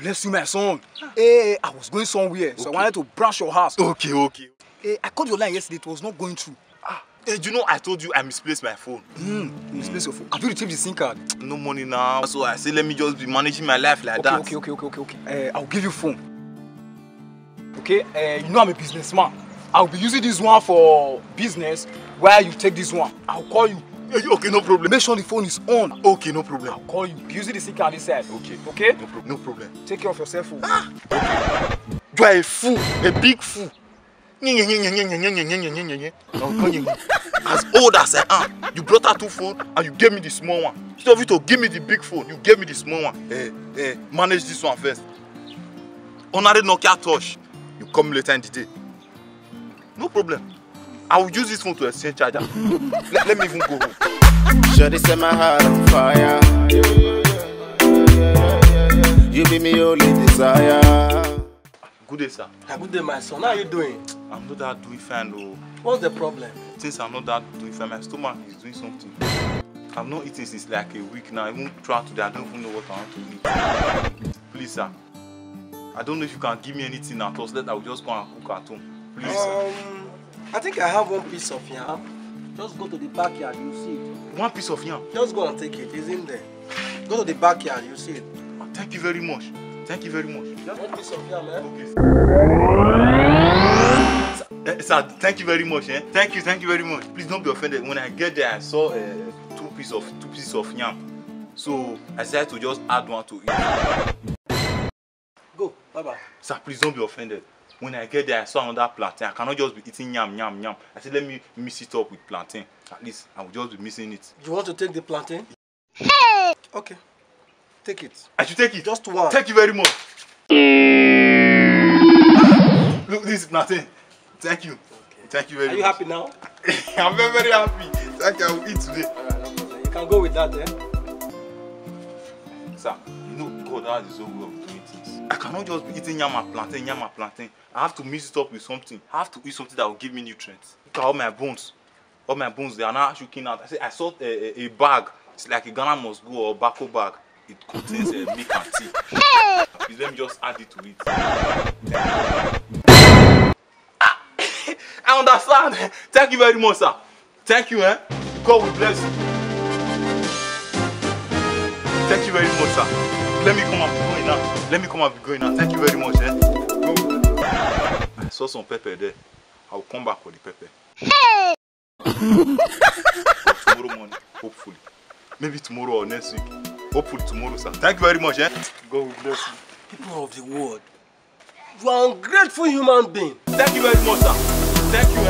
bless you, my son. Hey, I was going somewhere, so I wanted to brush your house. Okay. Hey, I called your line yesterday, it was not going through. Hey, you know I told you I misplaced my phone. You misplaced your phone. Have you retrieved the SIM card? No money now, so I say let me just be managing my life like that. Okay. I'll give you phone. Okay, you know I'm a businessman. I'll be using this one for business, while you take this one. I'll call you. Okay, no problem. Make sure the phone is on. Okay, no problem. I'll call you. Be using the SIM card inside. Okay? No problem. Take care of yourself. Okay. You are a fool, a big fool. As old as I am, you brought out 2 phones and you gave me the small one. Instead of you to give me the big phone, you gave me the small one. Manage this one first. Honorary Nokia Touch. You come later in the day. No problem. I will use this phone to exchange charger. Let me even go home. Shorty set my heart on fire. You be me only desire. Good day, sir. Good day, my son. How are you doing? I'm not that doing fine, though. What's the problem? Since I'm not that doing fine, my stomach is doing something. I've not eaten since like a week now. Even throughout today, I don't even know what I want to eat. Please, sir. I don't know if you can give me anything at all, so that I will just go and cook at home. Please, sir. I think I have one piece of yam. Just go to the backyard, you'll see it. One piece of yam? Just go and take it. It's in there. Go to the backyard, you'll see it. Thank you very much. Thank you very much. Just one piece of yam, eh? Okay. Sir, thank you very much. Thank you very much. Please don't be offended. When I get there, I saw 2 pieces of yam. So I decided to just add one to it. Go. Bye-bye. Sir, please don't be offended. When I get there, I saw another plantain. I cannot just be eating yam. I said, let me mix it up with plantain. At least I will just be missing it. You want to take the plantain? Okay. Take it. I should take it? Just one. Thank you very much. Look, this is plantain. Thank you. Okay. Thank you very much. Are you happy now? I'm very, very happy. Thank you. I will eat today. Alright, no problem. You can go with that, Sir, you know God has his own way of doing things. I cannot just be eating yam and plantain. I have to mix it up with something. I have to eat something that will give me nutrients. Look at all my bones. All my bones, they are now shaking out. I saw a bag. It's like a Ghana must go or Bako bag. It contains milk and tea. Please let me just add it to it. I understand. Thank you very much, sir. Thank you, God will bless you. Thank you very much, sir. Let me come and be going now. Thank you very much, I saw some pepper there. I will come back for the pepper. Tomorrow morning, hopefully. Maybe tomorrow or next week. Hopefully tomorrow, sir. Thank you very much, God will bless you. People of the world, you are an ungrateful human being. Thank you very much, sir. Thank you,